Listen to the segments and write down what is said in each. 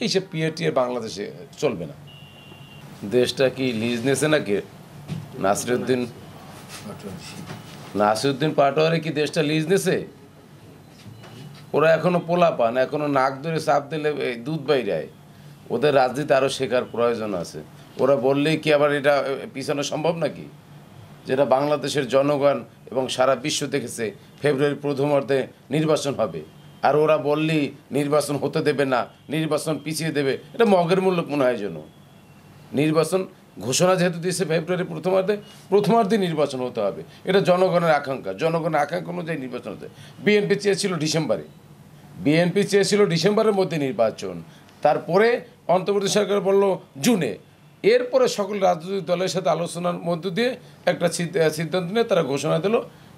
এইসব পিয়ার টিয়ার বাংলাদেশে চলবে না। দেশটা কি লিজ নেছে নাকি? নাসিরউদ্দিন পাটোয়ারি কি দেশটা লিজ নেছে? ওরা এখনো পোলা পান, এখনো নাক ধরে চাপ দিলে দুধ বাইরায়। ওদের রাজনীতি আরও শেখার প্রয়োজন আছে। ওরা বললেই কি আবার এটা পিছানো সম্ভব নাকি? যেটা বাংলাদেশের জনগণ এবং সারা বিশ্ব দেখেছে ফেব্রুয়ারির প্রথমার্ধে নির্বাচন হবে, আর ওরা বললেই নির্বাচন হতে দেবে না, নির্বাচন পিছিয়ে দেবে। এটা মগের মূল্য মনে হয় যেন। নির্বাচন ঘোষণা যেহেতু দিয়েছে ফেব্রুয়ারির প্রথমার্ধে নির্বাচন হতে হবে, এটা জনগণের আকাঙ্ক্ষা। জনগণের আকাঙ্ক্ষা অনুযায়ী নির্বাচন হতে। বিএনপি চেয়েছিল ডিসেম্বরের মধ্যে নির্বাচন, তারপরে অন্তর্বর্তী সরকার বলল জুনে। এরপরে সকল রাজনৈতিক দলের সাথে আলোচনার মধ্য দিয়ে একটা সিদ্ধান্ত নিয়ে তারা ঘোষণা দিল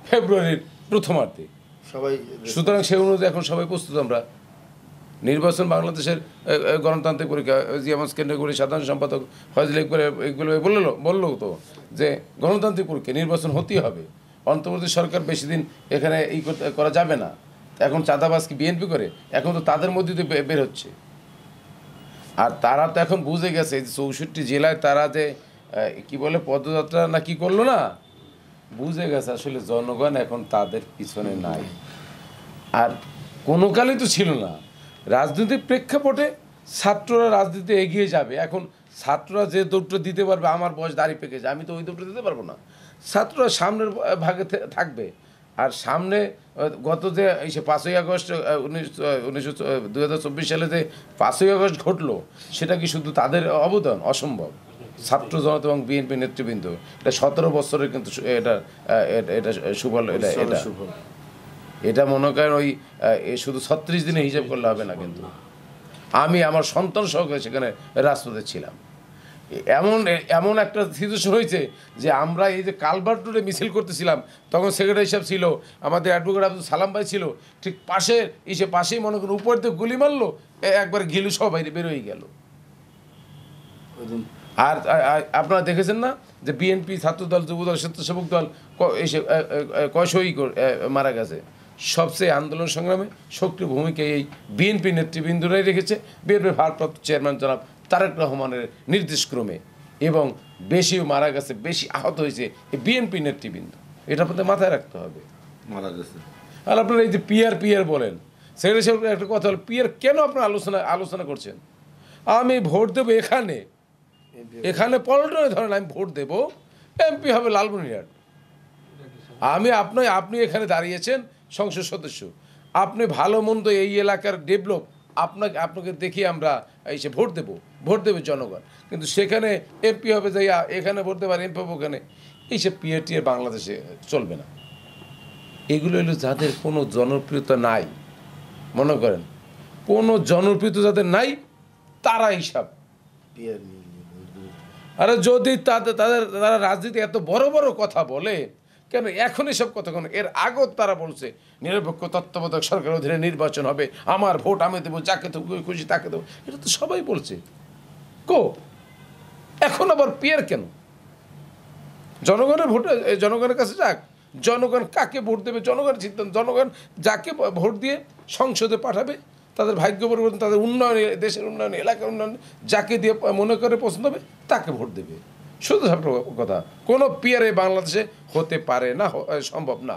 ফেব্রুয়ারির প্রথমার্ধে সবাই। সুতরাং সেই অনুযায়ী এখন সবাই প্রস্তুত। আমরা নির্বাচন বাংলাদেশের গণতান্ত্রিক পরীক্ষা। যেমন কেন্দ্রীয় কমিটির সাধারণ সম্পাদক ফজল ইকবাল এগুলো বললো তো যে গণতান্ত্রিক পরীক্ষা, নির্বাচন হতেই হবে। অন্তর্বর্তী সরকার বেশি দিন এখানে করা যাবে না। এখন চাঁদাবাজ কি বিএনপি করে? এখন তো তাদের মধ্যে দিয়ে বের হচ্ছে। আর তারা তো এখন বুঝে গেছে যে 64 জেলায় তারা যে কি বলে পদযাত্রা না কি করলো না, বুঝে গেছে আসলে জনগণ এখন তাদের পিছনে নাই। আর কোনো কালেই তো ছিল না। রাজনৈতিক প্রেক্ষাপটে ছাত্ররা রাজনীতিতে এগিয়ে যাবে। এখন ছাত্ররা যে দৌড়টা দিতে পারবে, আমার বয়স দাঁড়িয়ে পেকে যায়, আমি তো ওই দৌড়টা দিতে পারবো না। ছাত্ররা সামনের ভাগে থাকবে। আর সামনে গত যে এই 5ই আগস্ট 2024 সালে যে 5ই আগস্ট ঘটলো, সেটা কি শুধু তাদের অবদান? অসম্ভব। ছাত্র জনতা এবং বিএনপি নেতৃবৃন্দ, এটা 17 বছরের কিন্তু এটা সুফল। এটা মনে করেন ওই শুধু 36 দিনে হিসাব করলে হবে না। কিন্তু আমি আমার সন্তান সহকারে সেখানে রাজপথে ছিলাম। এমন একটা সিচুয়েশন হয়েছে যে আমরা এই যে কালভার্ট রোডে মিছিল করতেছিলাম, তখন সেক্রেটারি সাহেব ছিল, আমাদের অ্যাডভোকেট আব্দুল সালাম ভাই ছিল, ঠিক পাশেই মনে করেন উপর দিয়ে গুলি মারলো, একবার ঘিলু সব বাইরে বেরোয় গেল। আর আপনারা দেখেছেন না যে বিএনপি, ছাত্রদল, যুবদল, স্বেচ্ছাসেবক দল এসে কয়শই মারা গেছে। সবচেয়ে আন্দোলন সংগ্রামে সক্রিয় ভূমিকা এই বিএনপি নেতৃবৃন্দরাই রেখেছে, বিএনপির ভারপ্রাপ্ত চেয়ারম্যান জনাব তারেক রহমানের নির্দেশক্রমে। এবং বেশিও মারা গেছে, বেশি আহত হয়েছে এই বিএনপি নেতৃবৃন্দ। এটা আপনাদের মাথায় রাখতে হবে। মারা গেছে। আর আপনারা এই যে পিয়ার বলেন, সেক্রেটারি সাহেব একটা কথা হল, পিয়ার কেন আপনারা আলোচনা করছেন? আমি ভোট দেবো এখানে পল্টনে, ধরেন আমি ভোট দেবো, এমপি হবে লালমনিরহাট। আপনি এখানে দাঁড়িয়েছেন সংসদ সদস্য, আপনি ভালো মন্দ এই এলাকার ডেভেলপ আপনাকে দেখিয়ে আমরা এসে ভোট দেবে জনগণ। কিন্তু সেখানে এমপি হবে যাইয়া এখানে ভোট দেবার, এমপি হবে ওখানে। এইসব পিয়ার টিয়ার বাংলাদেশে চলবে না। এগুলো হলো যাদের কোনো জনপ্রিয়তা নাই, মনে করেন কোনো জনপ্রিয়তা যাদের নাই, তারা এইসব পিয়ার নিয়ে। আরে যদি তারা রাজনীতি এত বড় বড় কথা বলে কেন এখন এসব কথা? কেন এর আগেও তারা বলছে নিরপেক্ষ তত্ত্বাবধায়ক সরকারের অধীনে নির্বাচন হবে, আমার ভোট আমি দেবো, যাকে তো খুশি তাকে দেবো, এটা তো সবাই বলছে। এখন আবার পিয়ার কেন? জনগণের ভোট জনগণের কাছে যাক, জনগণ কাকে ভোট দেবে জনগণের সিদ্ধান্ত। জনগণ যাকে ভোট দিয়ে সংসদে পাঠাবে, তাদের ভাগ্য পরিবর্তন, তাদের উন্নয়নে, দেশের উন্নয়নে, এলাকার উন্নয়নে যাকে দিয়ে মনে করে পছন্দ হবে তাকে ভোট দেবে। শুধু কথা, কোনো পিয়ারে বাংলাদেশে হতে পারে না, সম্ভব না।